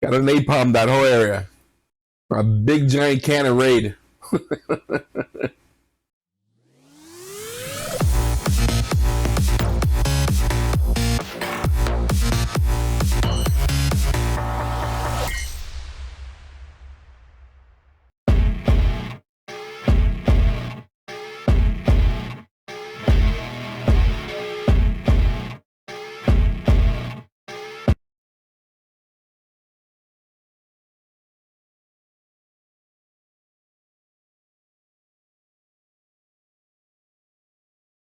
Got a napalm that whole area. A big giant cannon raid.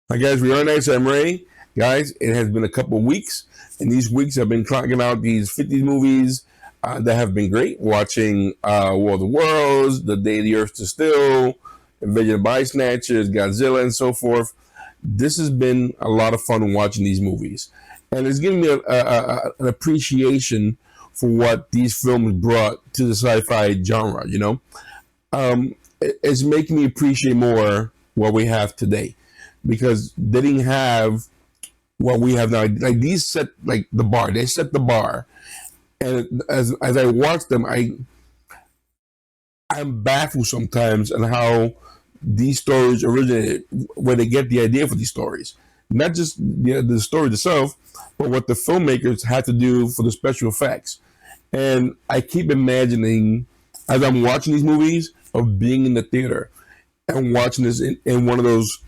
Hi guys, we are nice. I'm Ray. Guys, it has been a couple of weeks, and these weeks I've been clocking out these 50s movies that have been great. Watching War of the Worlds, The Day the Earth Stood Still, Invasion of Body Snatchers, Godzilla, and so forth. This has been a lot of fun watching these movies, and it's given me an appreciation for what these films brought to the sci-fi genre. It's making me appreciate more what we have today because they didn't have what we have now. Like these set like the bar. They set the bar, and as I watch them, I'm baffled sometimes on how these stories originated, where they get the idea for these stories. Not just the story itself, but what the filmmakers had to do for the special effects. And I keep imagining as I'm watching these movies of being in the theater and watching this in one of those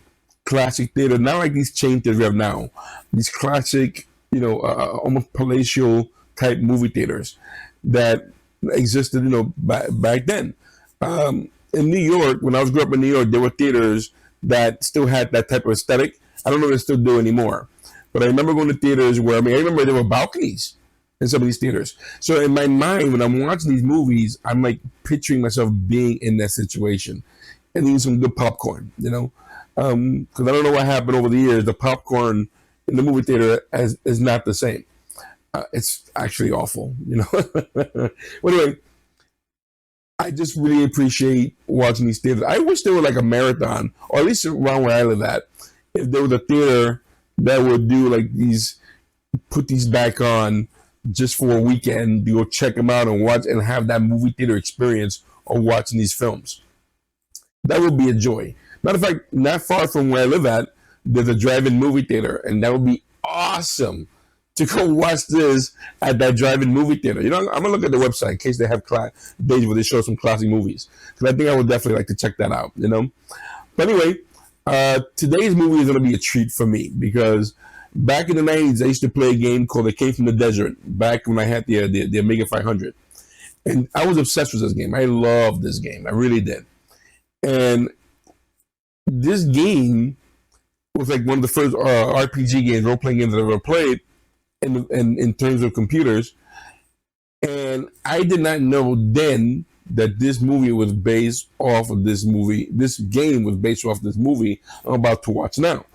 classic theaters, not like these chain theaters we have now, these classic, almost palatial type movie theaters that existed, back then. In New York, when I was growing up in New York, there were theaters that still had that type of aesthetic. I don't know if they still do anymore, but I remember going to theaters where I remember there were balconies in some of these theaters. So in my mind, when I'm watching these movies, I'm like picturing myself being in that situation and eating some good popcorn, because I don't know what happened over the years. The popcorn in the movie theater is not the same. It's actually awful, Well, anyway, I just really appreciate watching these theaters. I wish there were like a marathon, or at least around where I live at, if there was a theater that would do like these, put these back on just for a weekend, you go check them out and watch and have that movie theater experience of watching these films. That would be a joy. Matter of fact, not far from where I live at, there's a drive-in movie theater, and that would be awesome to go watch this at that drive-in movie theater. I'm gonna look at the website in case they have days where they show some classic movies, because I think I would definitely like to check that out. But anyway, today's movie is gonna be a treat for me because back in the '90s, I used to play a game called "It Came from the Desert" back when I had the Amiga 500, and I was obsessed with this game. I loved this game, I really did. And this game was like one of the first RPG games, role-playing games that I ever played in terms of computers. And I did not know then that this movie was based off of this movie. This game was based off this movie I'm about to watch now.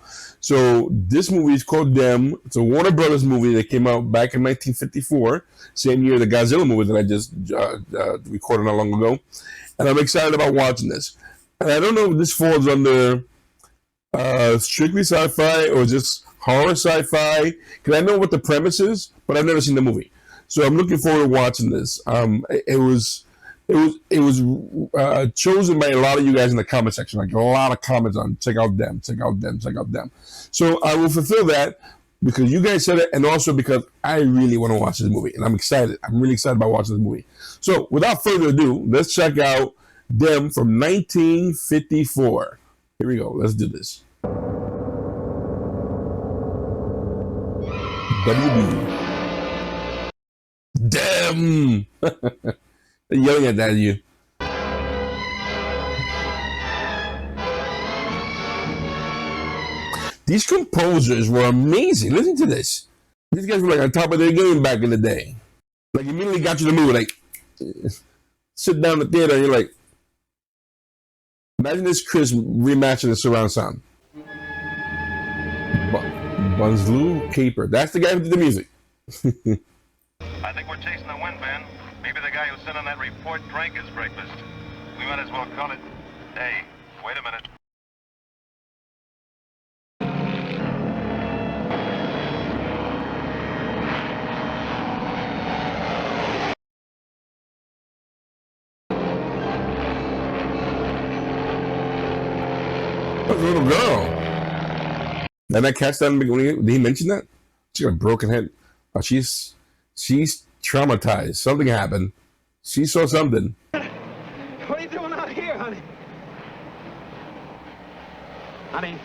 So this movie is called Them. It's a Warner Brothers movie that came out back in 1954, same year the Godzilla movie that I just recorded not long ago. And I'm excited about watching this. And I don't know if this falls under strictly sci-fi or just horror sci-fi, because I know what the premise is, but I've never seen the movie. So I'm looking forward to watching this. It was chosen by a lot of you guys in the comment section, like a lot of comments on check out Them, check out Them, check out Them. So I will fulfill that because you guys said it, and also because I really want to watch this movie, and I'm excited. I'm really excited about watching this movie. So without further ado, let's check out Them from 1954. Here we go. Let's do this. WB. Damn! They're yelling at that at you. These composers were amazing. Listen to this. These guys were like on top of their game back in the day. Like immediately got you to move. Like sit down in the theater and you're like, imagine this Chris rematching the surround sound. Bunzlu Caper. That's the guy who did the music. I think we're chasing the wind, man. Maybe the guy who sent on that report drank his breakfast. We might as well call it. Hey, wait a minute. little girl. Did I catch that? Did he mention that? She got a broken head. Oh, she's traumatized. Something happened. She saw something. What are you doing out here, honey? Honey?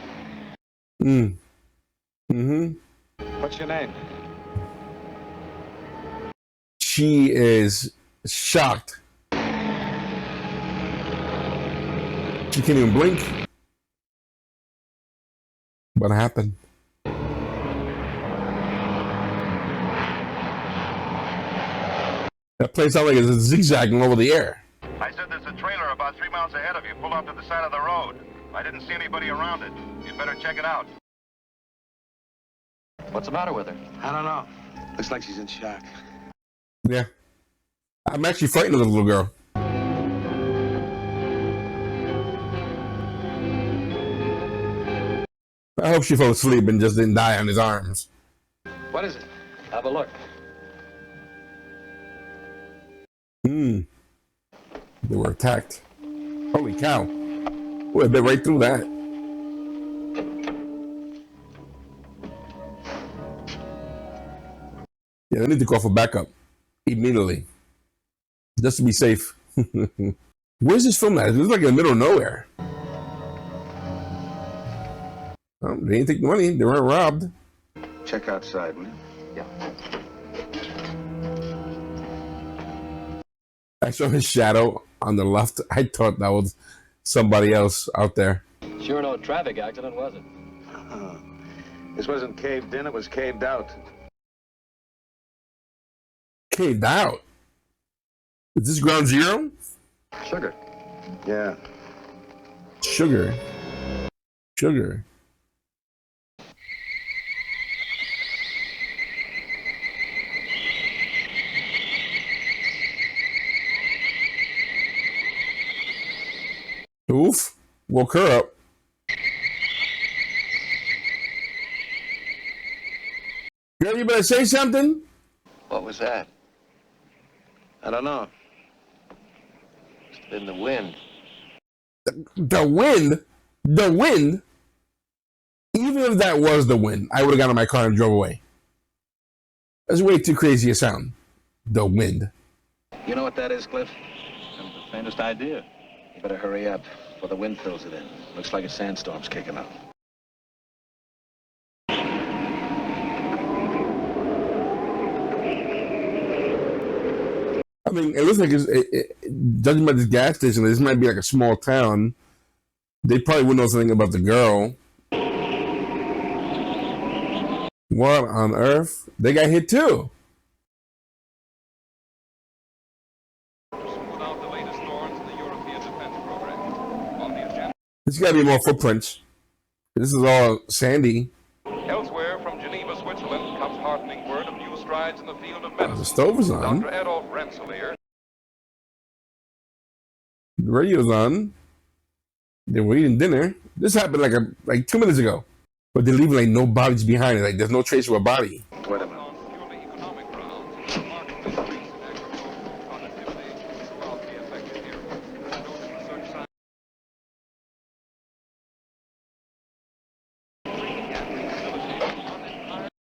What's your name? She is shocked. She can't even blink. What happened? That place sounds like it's zigzagging over the air. I said there's a trailer about 3 miles ahead of you. Pull off to the side of the road. I didn't see anybody around it. You'd better check it out. What's the matter with her? I don't know. Looks like she's in shock. Yeah. I'm actually frightened of the little girl. I hope she fell asleep and just didn't die on his arms. What is it? Have a look. They were attacked. Holy cow. Boy, I bit right through that. Yeah, they need to call for backup immediately. Just to be safe. Where's this film at? It looks like in the middle of nowhere. Oh, they didn't take the money. They weren't robbed. Check outside, will you? Yeah. I saw his shadow on the left. I thought that was somebody else out there. Sure no traffic accident, was it? This wasn't caved in, it was caved out. Caved out? Is this ground zero? Sugar. Yeah. Sugar. Sugar. Oof. Woke her up. Girl, you better say something. What was that? I don't know. Must have been the wind. The wind? The wind? Even if that was the wind, I would have got in my car and drove away. That's way too crazy a sound. The wind. You know what that is, Cliff? I haven't the faintest idea. You better hurry up before the wind fills it in. Looks like a sandstorm's kicking up. I mean, it looks like judging by this gas station, this might be like a small town. They probably wouldn't know something about the girl. What on earth? They got hit too. There's got to be more footprints. This is all sandy. Elsewhere from Geneva, Switzerland, comes heartening word of new strides in the field of medicine. The stove is on. Dr. Adolf Rensselaer. The radio's on. They were eating dinner. This happened like 2 minutes ago. But they're leaving like no bodies behind. Like there's no trace of a body. Wait a minute.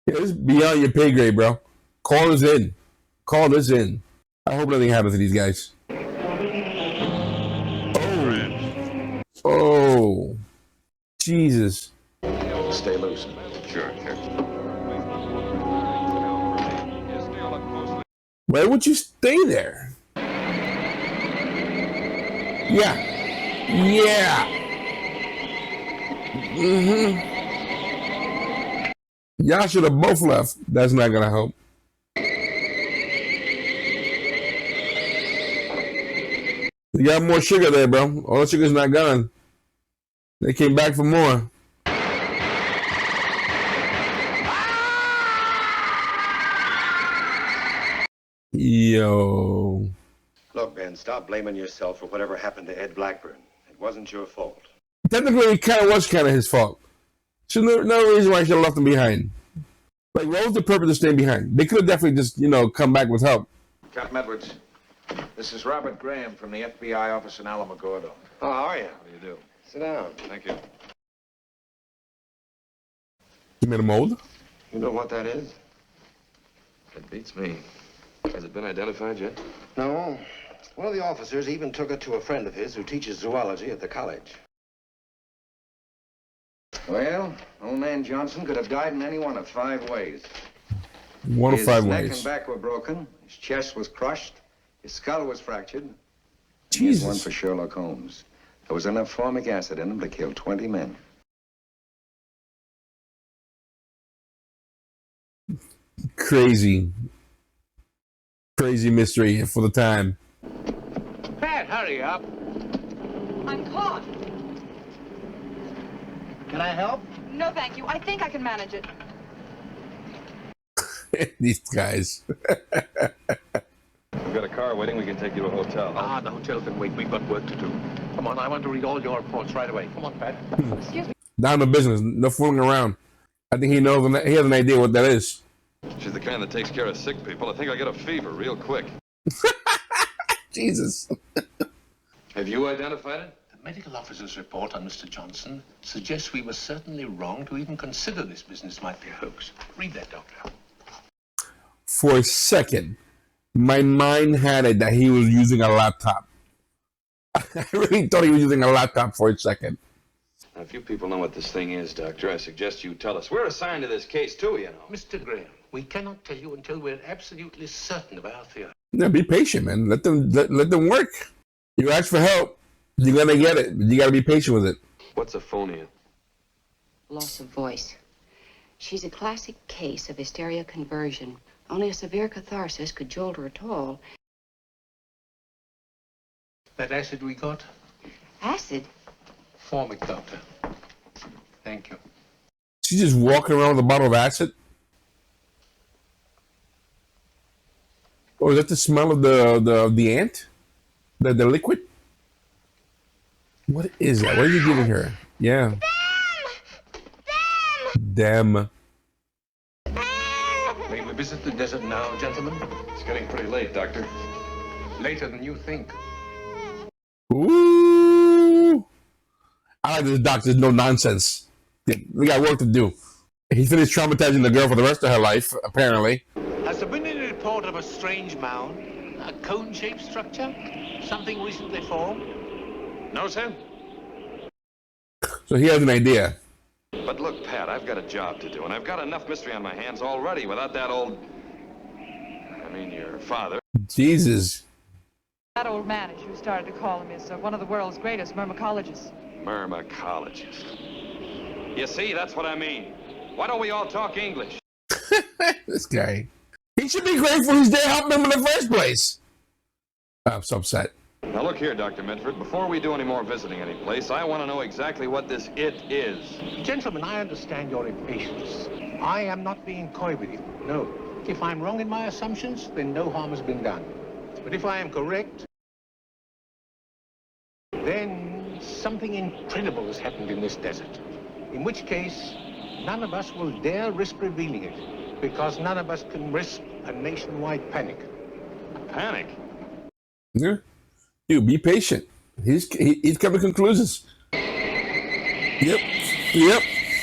Yeah, this is beyond your pay grade, bro. Call us in. Call us in. I hope nothing happens to these guys. Oh. Jesus. Stay loose. Sure. Why would you stay there? Yeah. Y'all should have both left. That's not gonna help. You got more sugar there, bro. All the sugar's not gone. They came back for more. Yo. Look, Ben, stop blaming yourself for whatever happened to Ed Blackburn. It wasn't your fault. Technically, it was kind of his fault. So no reason why I should have left him behind. Like, what was the purpose of staying behind? They could have definitely just, come back with help. Captain Edwards, this is Robert Graham from the FBI office in Alamogordo. Oh, how are you? What do you do? Sit down. Thank you. You made a mold? You know what that is? It beats me. Has it been identified yet? No. One of the officers even took it to a friend of his who teaches zoology at the college. Well, old man Johnson could have died in any one of 5 ways. One of 5 His neck ways. and back were broken. His chest was crushed. His skull was fractured. Jesus. Here's one for Sherlock Holmes. There was enough formic acid in him to kill 20 men. Crazy mystery for the time. Pat, hurry up. I'm caught. Can I help? No, thank you. I think I can manage it. These guys. We've got a car waiting. We can take you to a hotel. The hotel can wait. We've got work to do. Come on, I want to read all your reports right away. Come on, Pat. Excuse me. Down to business. No fooling around. I think he knows. He has an idea what that is. She's the kind that takes care of sick people. I think I'll get a fever real quick. Jesus. Have you identified it? The medical officer's report on Mr. Johnson suggests we were certainly wrong to even consider this business might be a hoax. Read that, Doctor. For a second, my mind had it that he was using a laptop. I really thought he was using a laptop for a second. Now, if you people know what this thing is, Doctor, I suggest you tell us. We're assigned to this case, too, you know. Mr. Graham, we cannot tell you until we're absolutely certain of our theory. Yeah, be patient, man. Let them work. You ask for help, you're gonna get it. You gotta be patient with it. What's aphonia? Loss of voice. She's a classic case of hysteria conversion. Only a severe catharsis could jolt her at all. That acid we got? Acid? Formic, Doctor. Thank you. She's just walking around with a bottle of acid. Oh, is that the smell of the ant? The liquid? What is that? What are you giving her? Yeah. Them. May we visit the desert now, gentlemen? It's getting pretty late, Doctor. Later than you think. Ooh. I like this doctor's no nonsense. We got work to do. He finished traumatizing the girl for the rest of her life, apparently. Has there been any report of a strange mound? A cone-shaped structure? Something recently formed? No, sir. So he has an idea. But look, Pat, I've got a job to do, and I've got enough mystery on my hands already without that old... I mean, your father. Jesus. That old man, as you started to call him, is one of the world's greatest myrmecologists. Myrmecologist. You see, that's what I mean. Why don't we all talk English? This guy. He should be grateful he's there helping him in the first place. I'm so upset. Now look here, Dr. Medford. Before we do any more visiting any place, I want to know exactly what this it is. Gentlemen, I understand your impatience. I am not being coy with you. No. If I'm wrong in my assumptions, then no harm has been done. But if I am correct, then something incredible has happened in this desert. In which case, none of us will dare risk revealing it, because none of us can risk a nationwide panic. Panic? Yeah. Dude, be patient. He's coming to conclusions. Yep.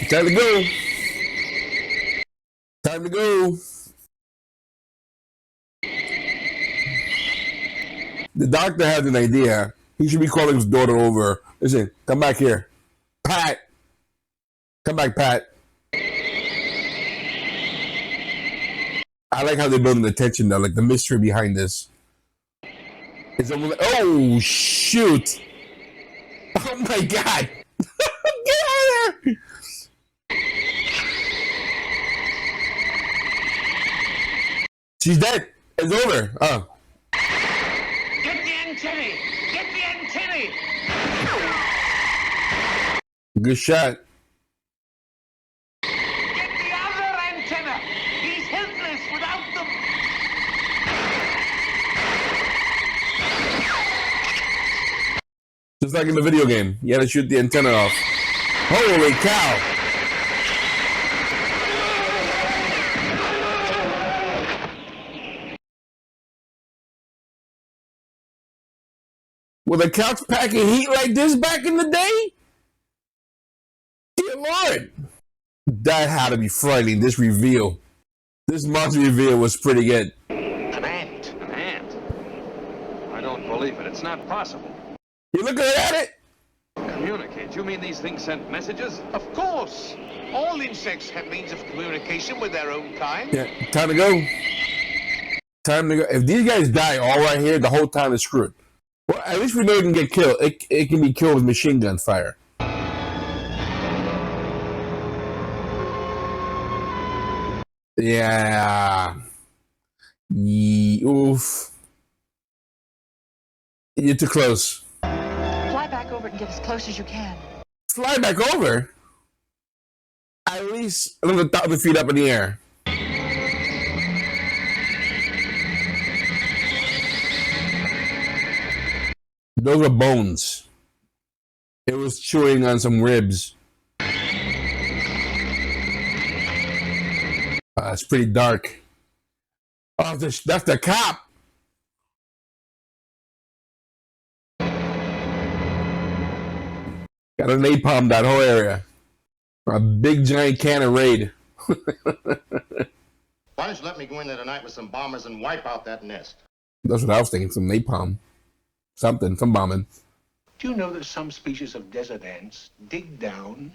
Time to go. Time to go. The doctor has an idea. He should be calling his daughter over. Listen, come back here. Pat. Come back, Pat. I like how they're building the tension, though, like the mystery behind this. It's almost like, oh, shoot. Oh, my God. Get out of there. She's dead. It's over. Oh. Get the antennae! Get the antennae! Good shot. Get the other antenna! He's helpless without them! Just like in the video game. You had to shoot the antenna off. Holy cow. Were the couch packing heat like this back in the day? Dear Lord. That had to be frightening. This reveal. This monster reveal was pretty good. An ant. An ant? I don't believe it. It's not possible. You looking at it? Communicate? You mean these things send messages? Of course. All insects have means of communication with their own kind. Yeah, time to go. Time to go. If these guys die all right here, the whole time is screwed. Well, at least we know it can get killed. It can be killed with machine gun fire. Yeah. Oof. You're too close. Fly back over and get as close as you can. Fly back over? At least another 1,000 feet up in the air. Those are bones. It was chewing on some ribs. It's pretty dark. Oh, that's the cop. Got a napalm that whole area. A big giant can of Raid. Why don't you let me go in there tonight with some bombers and wipe out that nest? That's what I was thinking. Some napalm. Something. Some bombing. Do you know that some species of desert ants dig down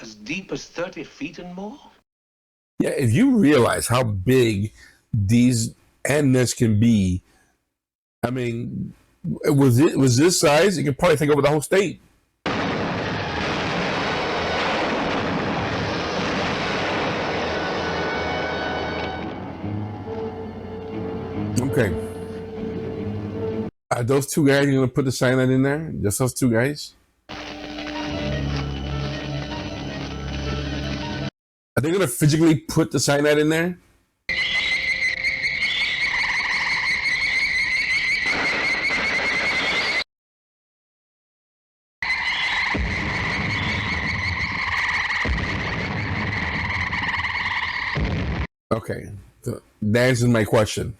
as deep as 30 feet and more? Yeah, if you realize how big these ant nests can be, I mean, was this size, it could probably take over the whole state. Okay. Are those two guys going to put the cyanide in there? Just those two guys? Are they going to physically put the cyanide in there? Okay. So that answers my question.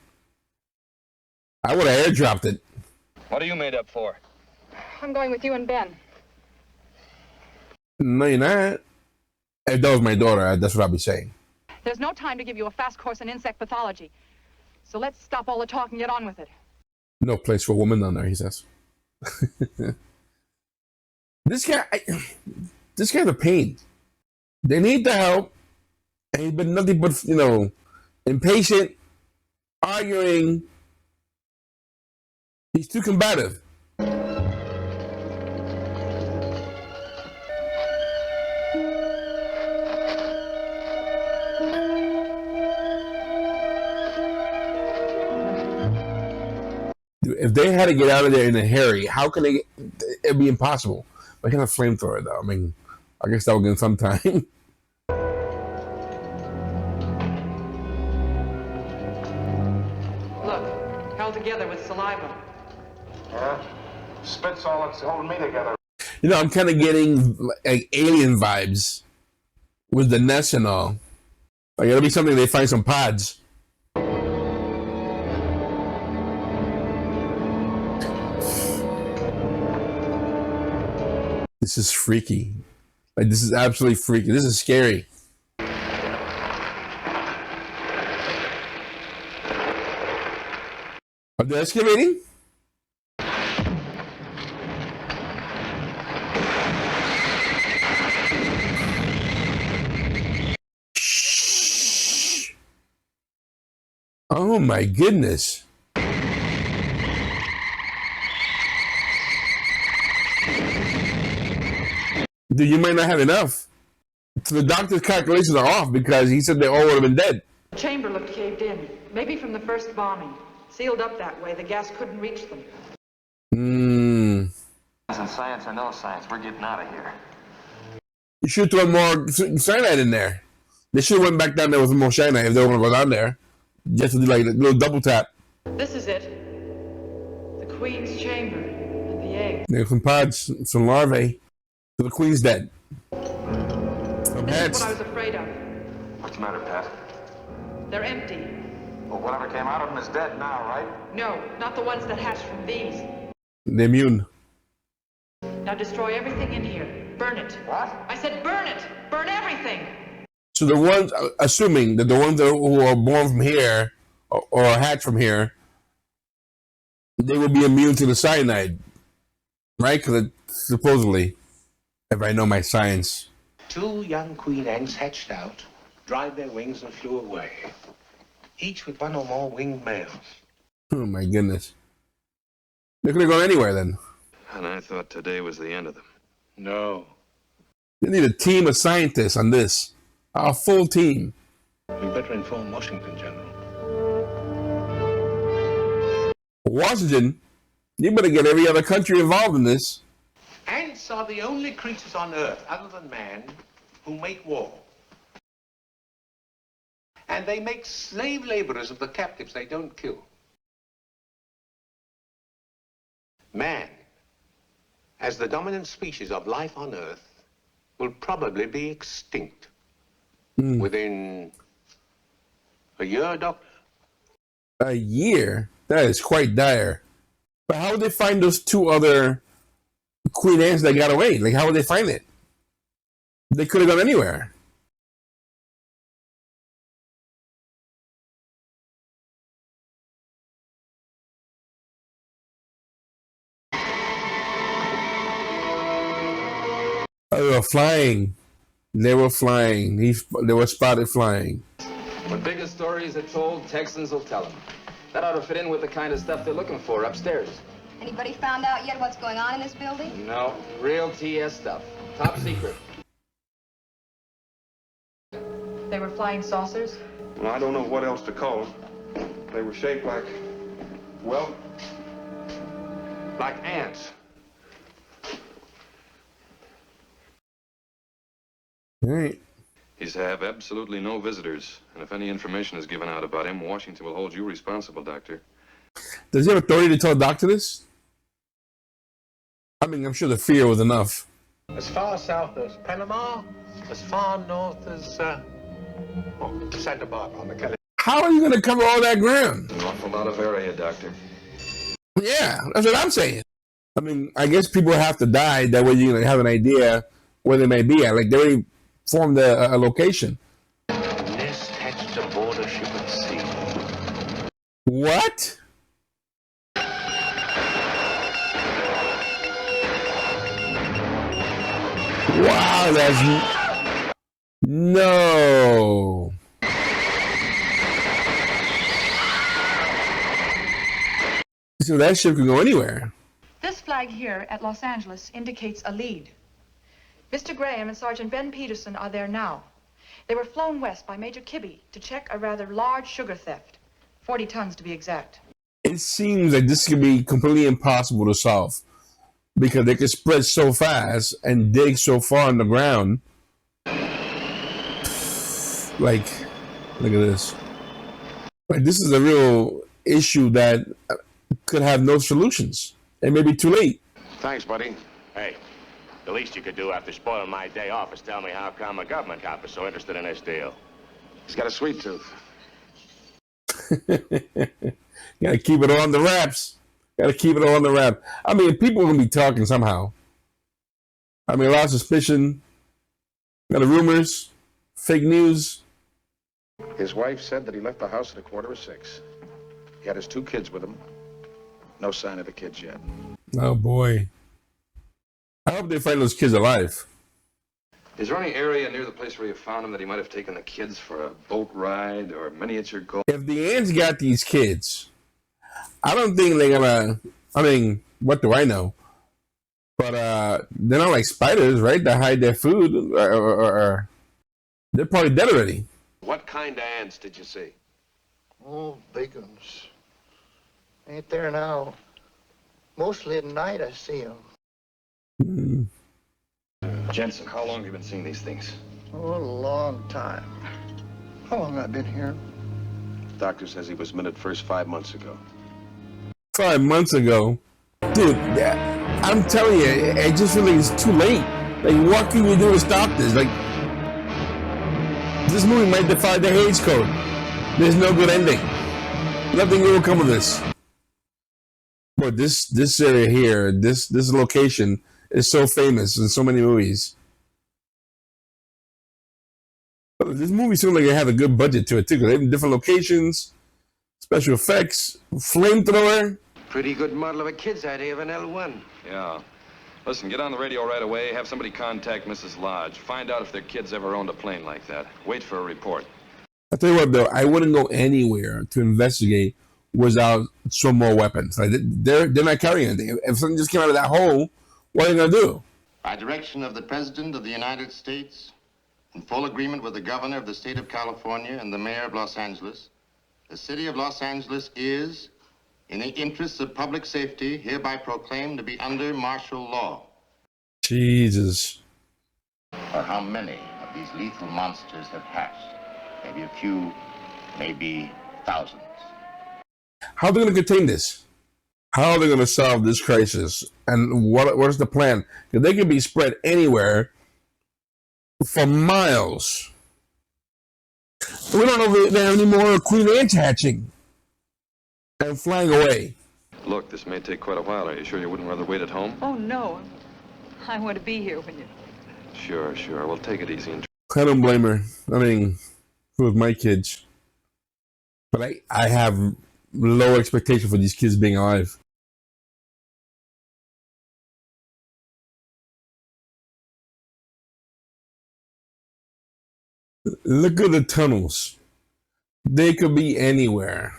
I would have airdropped it. What are you made up for? I'm going with you and Ben. No, you're not. If that was my daughter, that's what I'd be saying. There's no time to give you a fast course in insect pathology. So let's stop all the talk and get on with it. No place for a woman down there, he says. This guy's a pain. They need the help, and he's been nothing but, impatient, arguing. He's too combative. If they had to get out of there in a hurry, how can they? It'd be impossible. What kind of flamethrower, though? I mean, I guess that would get some time. Look, held together with saliva. Yeah? Spit's all that's holding me together. I'm kind of getting like alien vibes with the nest and all. Like it'll be something they find some pods. This is freaky. Like this is absolutely freaky. This is scary. Are they excavating? Oh my goodness. Dude, you might not have enough. So the doctor's calculations are off because he said they all would have been dead. The chamber looked caved in, maybe from the first bombing. Sealed up that way, the gas couldn't reach them. Science or no science, we're getting out of here. You should throw more cyanide in there. They should have went back down there with more cyanide if they were going to go down there. Just to do like a little double tap. This is it. The queen's chamber and the egg. There's some pods, some larvae. So the queen's dead. Some This heads. is what I was afraid of. What's the matter, Pat? They're empty. Well, whatever came out of them is dead now, right? No, not the ones that hatched from these. They're immune. Now destroy everything in here. Burn it. What? I said burn it! Burn everything! So the ones, assuming that the ones that who are born from here or hatched from here, they will be immune to the cyanide, right? Because supposedly, if I know my science. 2 young queen ants hatched out, dried their wings, and flew away, each with 1 or more winged males. Oh my goodness. They could have gone anywhere then. And I thought today was the end of them. No. They need a team of scientists on this. A full team. We better inform Washington, General. Washington, you better get every other country involved in this. Ants are the only creatures on Earth, other than man, who make war. And they make slave laborers of the captives they don't kill. Man, as the dominant species of life on Earth, will probably be extinct. Within a year, Doctor? A year? That is quite dire. But how would they find those 2 other queen ants that got away? Like, how would they find it? They could have gone anywhere. They were flying. They were flying. They were spotted flying. When bigger stories are told, Texans will tell them. That ought to fit in with the kind of stuff they're looking for upstairs. Anybody found out yet what's going on in this building? No, real TS stuff. Top secret. They were flying saucers? Well, I don't know what else to call them. They were shaped like, well, like ants. All right. He's to have absolutely no visitors. And if any information is given out about him, Washington will hold you responsible, Doctor. Does he have authority to tell a doctor this? I mean, I'm sure the fear was enough. As far south as Panama, as far north as, Santa Barbara on the California. How are you going to cover all that ground? An awful lot of area, Doctor. Yeah, that's what I'm saying. I mean, I guess people have to die. That way you have an idea where they may be at. Like, they already formed a location. Nest hatched aboard a ship at sea. What? Wow, that's... No. So that ship can go anywhere. This flag here at Los Angeles indicates a lead. Mr. Graham and Sergeant Ben Peterson are there now. They were flown west by Major Kibbe to check a rather large sugar theft. 40 tons to be exact. It seems like this could be completely impossible to solve because they could spread so fast and dig so far in the ground. Like, look at this. Like, this is a real issue that could have no solutions. It may be too late. Thanks, buddy. Hey, the least you could do after spoiling my day off is tell me how come a government cop is so interested in this deal. He's got a sweet tooth. Gotta keep it on the wraps. Gotta keep it on the wrap. I mean, people are gonna be talking somehow. I mean, a lot of suspicion, a lot of rumors, fake news. His wife said that he left the house at 5:45. He had his 2 kids with him. No sign of the kids yet. Oh boy. I hope they find those kids alive. Is there any area near the place where you found him that he might have taken the kids for a boat ride or miniature golf? If the ants got these kids, I don't think they're gonna. I mean, what do I know? But they're not like spiders, right? That hide their food, or they're probably dead already. What kind of ants did you see? Oh, big ones. Ain't there now. Mostly at night I see them. Jensen, how long have you been seeing these things? Oh, a long time. How long have I been here? Doctor says he was minute first 5 months ago. 5 months ago, dude. I'm telling you, I just feel like it's too late. Like, what can you do to stop this? Like, this movie might defy the Hays Code. There's no good ending. Nothing will come of this. But this area here, this location is so famous in so many movies. Look This movie seemed like it had a good budget to it too, because they have different locations, special effects, flamethrower. Pretty good model of a kid's idea of an L1. Yeah. Listen, get on the radio right away. Have somebody contact Mrs. Lodge. Find out if their kids ever owned a plane like that. Wait for a report. I'll tell you what, though, I wouldn't go anywhere to investigate without some more weapons. Like they're not carrying anything. If something just came out of that hole, what are they gonna do? By direction of the President of the United States, in full agreement with the Governor of the State of California and the Mayor of Los Angeles, the City of Los Angeles is, in the interests of public safety, hereby proclaimed to be under martial law. Jesus. Or how many of these lethal monsters have hatched? Maybe a few, maybe thousands. How are they going to contain this? How are they going to solve this crisis? And what is the plan? Because they can be spread anywhere for miles. We don't know if they have any more queen ants hatching and flying away. Look, this may take quite a while. Are you sure you wouldn't rather wait at home? Oh, no. I want to be here when you... Sure. Well, take it easy. I don't blame her. I mean, with my kids. But I have low expectation for these kids being alive. Look at the tunnels. They could be anywhere.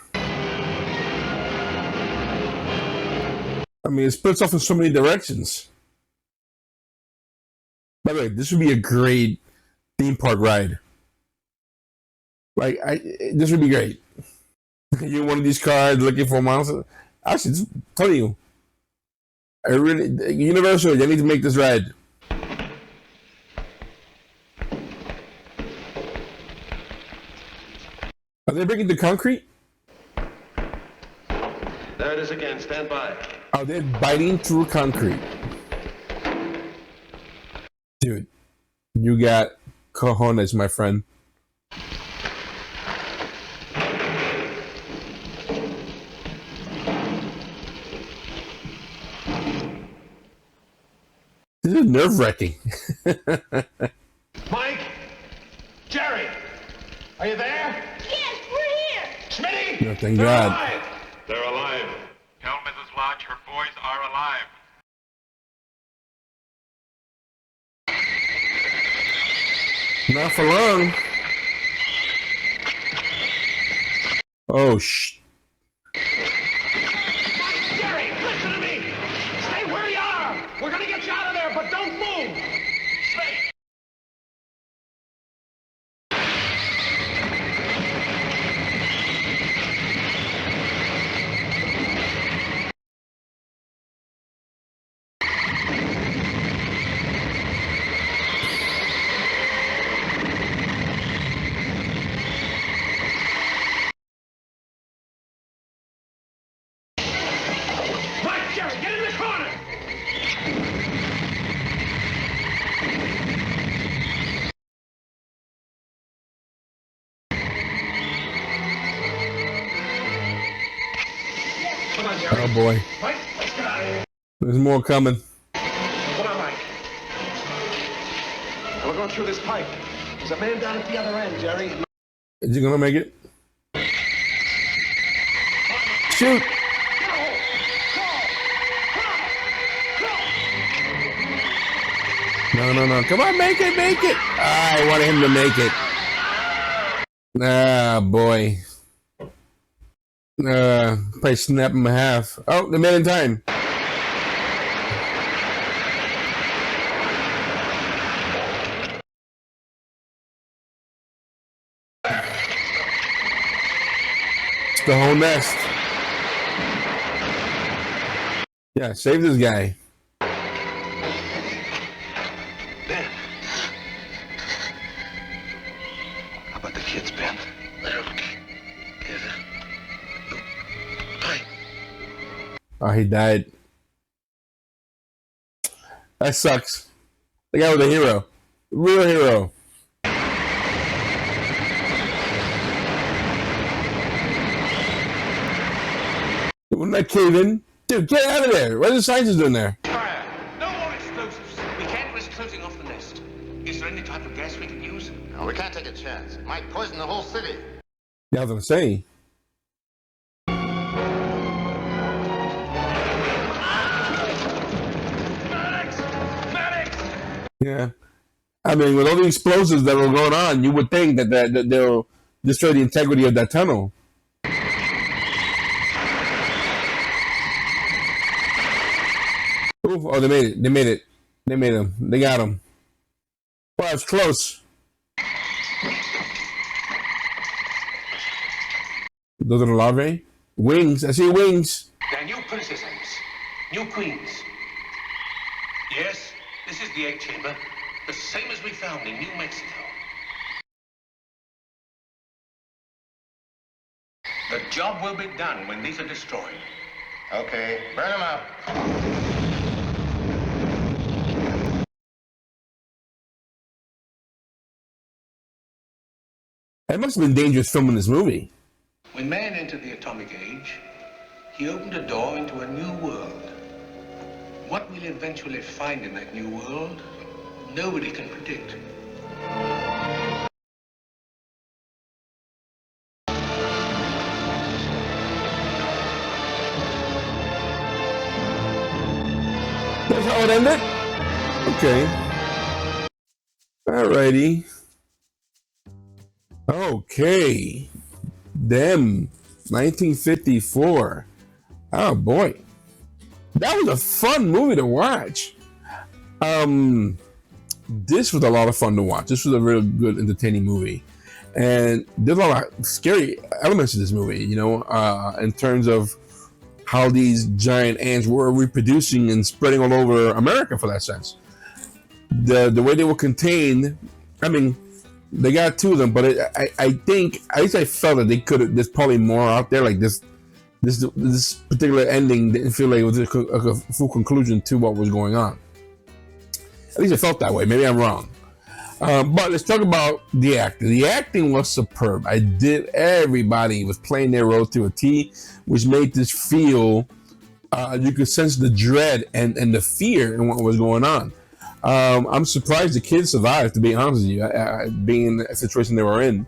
I mean, it splits off in so many directions. By the way, this would be a great theme park ride. Like, this would be great. You're one of these cars looking for a monster. Actually, just telling you, Universal, you need to make this ride. Are they breaking the concrete? There it is again. Stand by. Oh, they're biting through concrete. Dude, you got cojones, my friend. This is nerve-wracking. Mike? Jerry? Are you there? Yes, we're here. Smitty? No, thank God. They're alive. Tell Mrs. Lodge her boys are alive. Not for long. Oh, Jerry, listen to me. Stay where you are. We're going to get you out of there, but don't move. Stay. oh boy. Mike, let's get out of here. There's more coming. Come on, Mike. We're going through this pipe. There's a man down at the other end, Jerry. Is he gonna make it? Shoot! No. Come on, make it! I wanted him to make it. Ah, boy. Probably snap him in half. Oh, they made in time. It's the whole nest. Yeah, save this guy. Ben. How about the kids, Ben? Oh, he died. That sucks. The guy was a hero. Real hero. Wouldn't that cave in? Dude, get out of there. What are the scientists doing there? No more explosives. We can't risk closing off the nest. Is there any type of gas we can use? No, we can't take a chance. It might poison the whole city. Yeah, I was gonna say. Yeah, I mean, with all the explosives that were going on, you would think that they'll destroy the integrity of that tunnel. Ooh, oh, they made it. They made it. They made him. They got him. Well, it's close. Those are the larvae. Wings. I see wings. They're new princesses, new queens. Yes, this is the egg chamber, the same as we found in New Mexico. The job will be done when these are destroyed. Okay, burn them up. It must have been dangerous filming this movie. When man entered the atomic age, he opened a door into a new world. What we'll eventually find in that new world, nobody can predict. That's how it ended? Okay. Alrighty. Okay. Them. 1954. Oh boy. That was a fun movie to watch. This was a lot of fun to watch. This was a real good, entertaining movie. And there's a lot of scary elements to this movie, you know, in terms of how these giant ants were reproducing and spreading all over America, for that sense. The way they were contained, I mean, they got two of them, but I think, at least I felt that they could have, there's probably more out there. Like this particular ending didn't feel like it was a full conclusion to what was going on. At least I felt that way. Maybe I'm wrong. But let's talk about the acting. The acting was superb. Everybody was playing their role to a T, which made this feel, you could sense the dread and the fear in what was going on. I'm surprised the kids survived, to be honest with you, being in the situation they were in.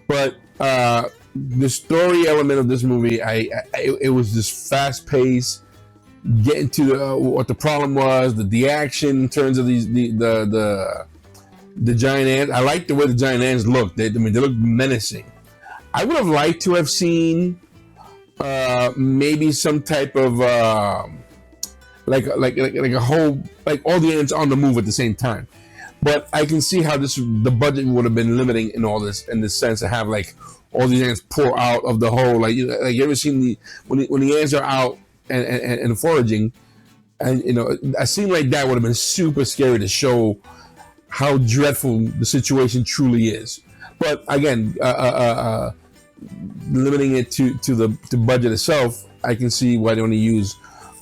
But the story element of this movie, it was just fast paced, getting to what the problem was, the action in terms of the giant ants. I like the way the giant ants looked. They look menacing. I would have liked to have seen maybe some type of like a whole, like all the ants on the move at the same time. But I can see how the budget would have been limiting in all this, in the sense to have like all these ants pour out of the hole. Like you ever seen when the ants are out and foraging, and you know, a scene like that would have been super scary to show how dreadful the situation truly is. But again, limiting it to the budget itself, I can see why they only use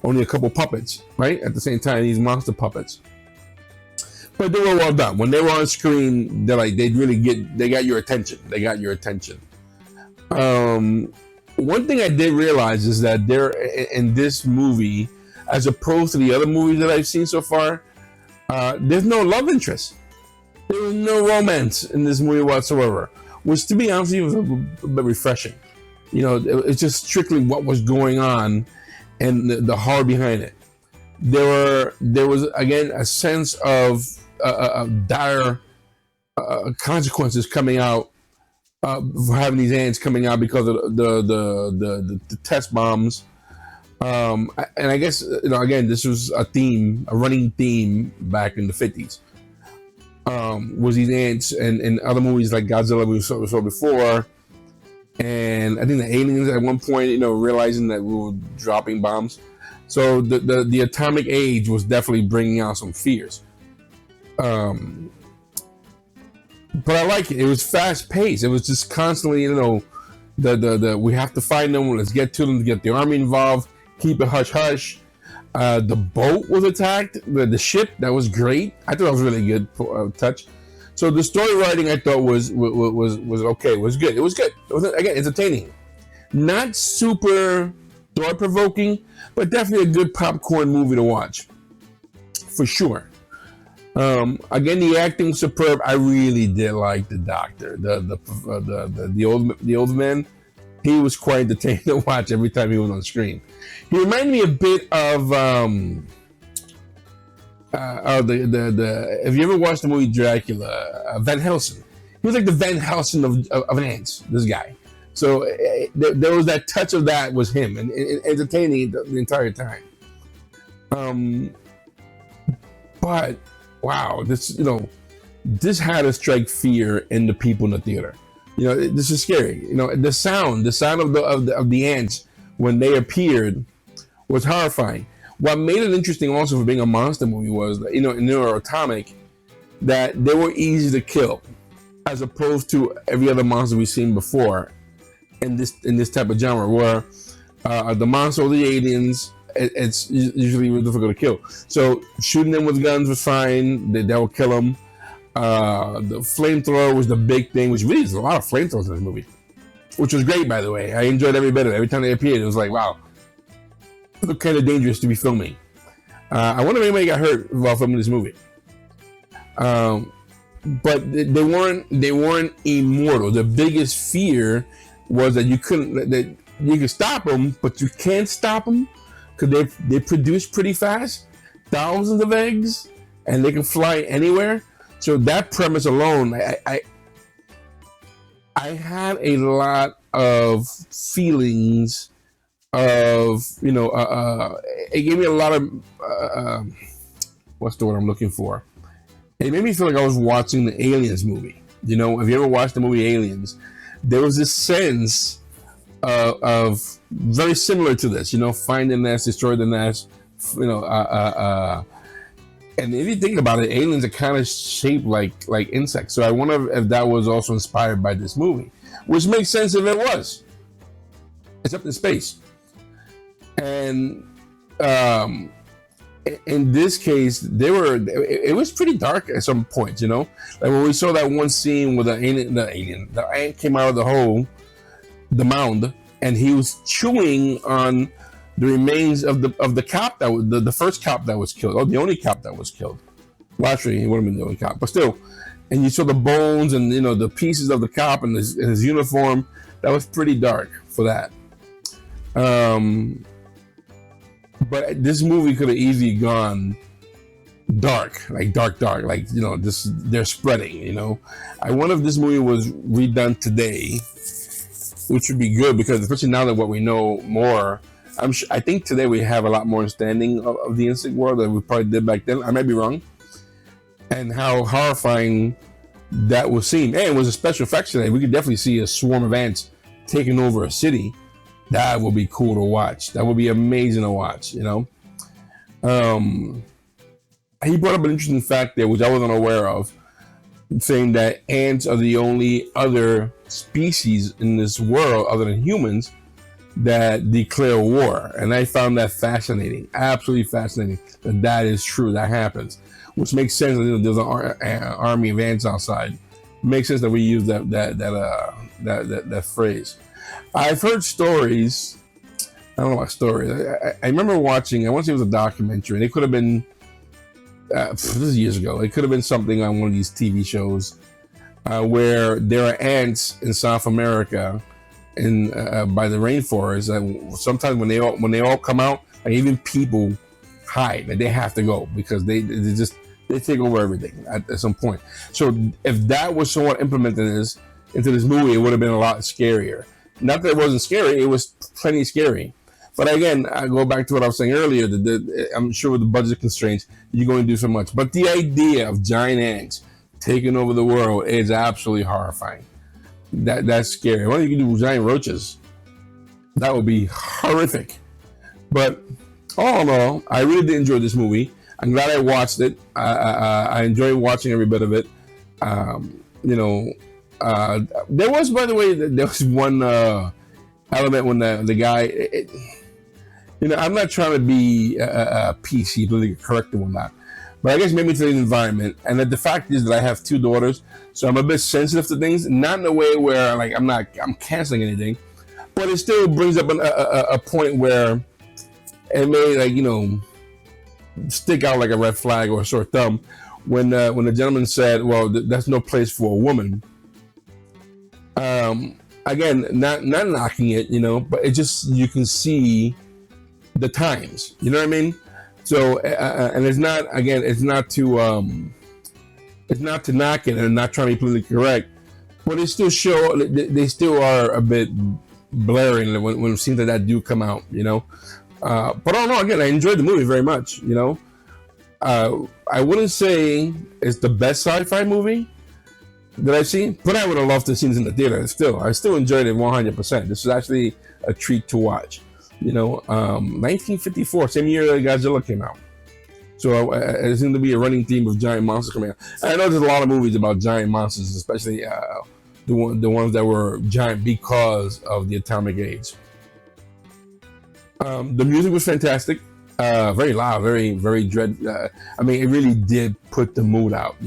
a couple puppets, right? At the same time, these monster puppets. But they were well done. When they were on screen, they got your attention. They got your attention. One thing I did realize is that there, in this movie, as opposed to the other movies that I've seen so far, there's no love interest. There was no romance in this movie whatsoever, which, to be honest with you, was a bit refreshing. You know, it's just strictly what was going on and the horror behind it. There was again a sense of dire consequences coming out for having these ants coming out because of the test bombs. And I guess, you know, again, this was a running theme back in the 50s. Was these ants and other movies like Godzilla we saw before, and I think the aliens at one point, you know, realizing that we were dropping bombs. So the atomic age was definitely bringing out some fears. But I like it. It was fast paced. It was just constantly, you know, the we have to find them. Let's get to them, to get the army involved. Keep it hush hush. The boat was attacked. The ship, that was great. I thought that was a really good touch. So the story writing, I thought was okay. Was good. It was good. It was, again, entertaining. Not super thought provoking, but definitely a good popcorn movie to watch, for sure. Again, the acting was superb. I really did like the doctor, the old man. He was quite entertaining to watch every time he was on screen. He reminded me a bit of if you ever watched the movie Dracula, Van Helsing. He was like the Van Helsing of ants. This guy. So there was that touch of that was him, and entertaining the entire time. But wow, this had to strike fear in the people in the theater. This is scary. The sound of the ants when they appeared was horrifying. What made it interesting also for being a monster movie was that, in Atomic, that they were easy to kill, as opposed to every other monster we've seen before in this type of genre, where the monster or the aliens, it's usually really difficult to kill. So shooting them with guns was fine. That would kill them. The flamethrower was the big thing, which really is a lot of flamethrowers in this movie, which was great, by the way. I enjoyed every bit of it. Every time they appeared, it was like, wow, it looked kind of dangerous to be filming. I wonder if anybody got hurt while filming this movie. But they weren't immortal. The biggest fear was that you could stop them, but you can't stop them because they produce pretty fast, thousands of eggs, and they can fly anywhere. So that premise alone, I had a lot of feelings of, it gave me a lot of, what's the word I'm looking for? It made me feel like I was watching the Aliens movie. If you ever watched the movie Aliens, there was this sense of very similar to this, find the nest, destroy the nest, and if you think about it, aliens are kind of shaped like insects. So I wonder if that was also inspired by this movie, which makes sense if it was. It's up in space. And in this case, it was pretty dark at some points, like when we saw that one scene where the ant came out of the hole, the mound, and he was chewing on the remains of the cop that was the first cop that was killed, or the only cop that was killed. Well, actually, he would have been the only cop, but still. And you saw the bones and the pieces of the cop and his uniform. That was pretty dark for that. But this movie could have easily gone dark, like dark, like they're spreading. I wonder if this movie was redone today, which would be good, because especially now that what we know more. I think today we have a lot more understanding of the insect world than we probably did back then. I might be wrong. And how horrifying that would seem. And it was a special effects today. We could definitely see a swarm of ants taking over a city. That would be cool to watch. That would be amazing to watch, He brought up an interesting fact there, which I wasn't aware of, saying that ants are the only other species in this world, other than humans, that declare war. And I found that fascinating, absolutely fascinating, that is true, that happens, which makes sense. There's an army of ants outside. It makes sense that we use that phrase. I've heard stories. I don't know about stories. I remember watching, I want to say it was a documentary, and it could have been this is years ago. It could have been something on one of these TV shows where there are ants in South America by the rainforest. Sometimes when they all come out, like even people hide, and they have to go because they take over everything at some point. So if that was somewhat implemented into this movie, it would have been a lot scarier. Not that it wasn't scary; it was plenty scary. But again, I go back to what I was saying earlier. I'm sure with the budget constraints, you're going to do so much. But the idea of giant ants taking over the world is absolutely horrifying. That's scary. Why don't you do giant roaches? That would be horrific. But all in all, I really did enjoy this movie. I'm glad I watched it. I enjoyed watching every bit of it. There was, by the way, there was one element when the guy. I'm not trying to be PC, politically correct or whatnot, but I guess maybe to the environment. And the fact is that I have two daughters, so I'm a bit sensitive to things. Not in a way where I'm canceling anything, but it still brings up a point where it may stick out like a red flag or a sore thumb when the gentleman said, "Well, that's no place for a woman." Again, not knocking it, but it just, you can see the times. You know what I mean? So, and it's not, again, it's not to knock it and not trying to be politically correct, but it still show they still are a bit blaring when it seems that do come out. But I don't know. Again, I enjoyed the movie very much. I wouldn't say it's the best sci-fi movie that I've seen, but I would have loved to see this in the theater. I still enjoyed it 100%. This was actually a treat to watch. 1954, same year that Godzilla came out. So it seemed to be a running theme of giant monsters coming out. And I know there's a lot of movies about giant monsters, especially the ones that were giant because of the atomic age. The music was fantastic, very loud, very, very dread. I mean, it really did put the mood out,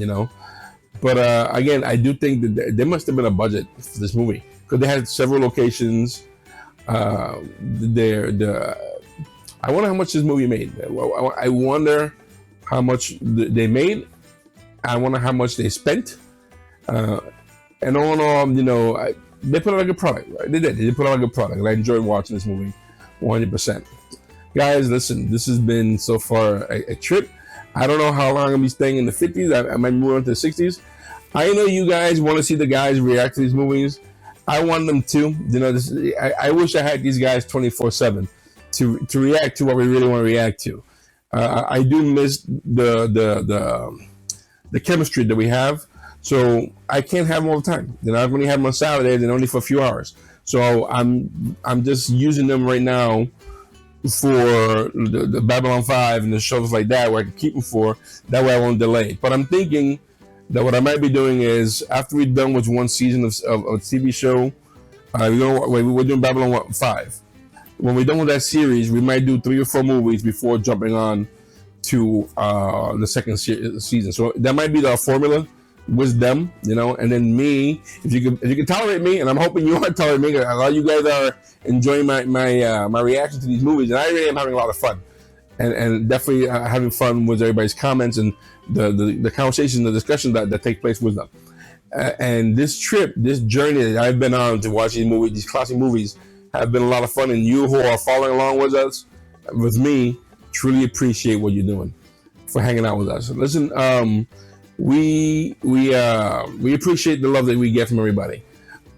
But again, I do think that there must have been a budget for this movie because they had several locations. I wonder how much this movie made. I wonder how much they made. I wonder how much they spent. And all in all, they put out a good product. Right? They did. They put out a good product. And I enjoyed watching this movie 100%. Guys, listen, this has been so far a trip. I don't know how long I'm going to be staying in the 50s. I might move on to the 60s. I know you guys want to see the guys react to these movies. I want them to. I wish I had these guys 24/7 to react to what we really want to react to. I do miss the chemistry that we have. So I can't have them all the time. I've only had them on Saturdays and only for a few hours. So I'm just using them right now for the Babylon 5 and the shows like that where I can keep them for. That way I won't delay. But I'm thinking that what I might be doing is after we're done with one season of a TV show, we're doing Babylon 5. When we're done with that series, we might do 3 or 4 movies before jumping on to the second season. So that might be the formula with them, and then me, if you can tolerate me, and I'm hoping you are tolerating me, because a lot of you guys are enjoying my reaction to these movies, and I really am having a lot of fun, and definitely having fun with everybody's comments and the conversation, the discussion that take place with them. And this journey that I've been on to watch these classic movies, have been a lot of fun, and you who are following along with us, with me, truly appreciate what you're doing for hanging out with us. Listen, we appreciate the love that we get from everybody.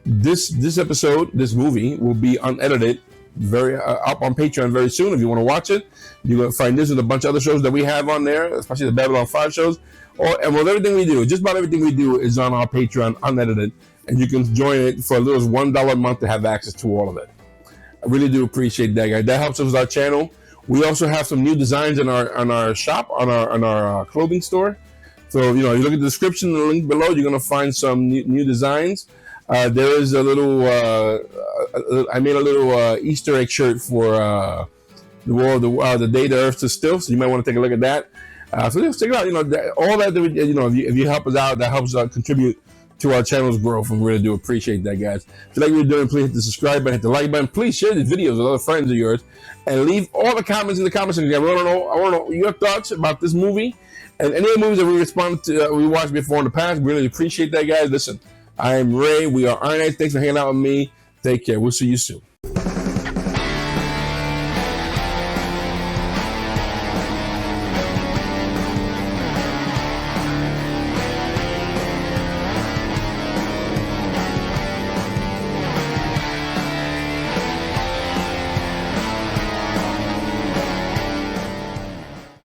This episode, this movie, will be unedited, very up on Patreon very soon. If you want to watch it, you're going to find this and a bunch of other shows that we have on there, especially the Babylon 5 shows. And with everything we do, just about everything we do is on our Patreon, unedited, and you can join it for as little as $1 a month to have access to all of it. I really do appreciate that, guys. That helps us with our channel. We also have some new designs on our shop, on our clothing store. So, you look at the description, the link below, you're going to find some new designs. There is a little, I made a little Easter egg shirt for the day the Earth stood still. So you might want to take a look at that. So just check it out. All that we, if you help us out, that helps contribute to our channel's growth. And we really do appreciate that, guys. If you like what we're doing, please hit the subscribe button, hit the like button. Please share these videos with other friends of yours, and leave all the comments in the comment section. I want to know your thoughts about this movie. And any of the movies that we responded to, we watched before in the past, we really appreciate that, guys. Listen, I am Ray. We are Iron Eyes. Thanks for hanging out with me. Take care. We'll see you soon.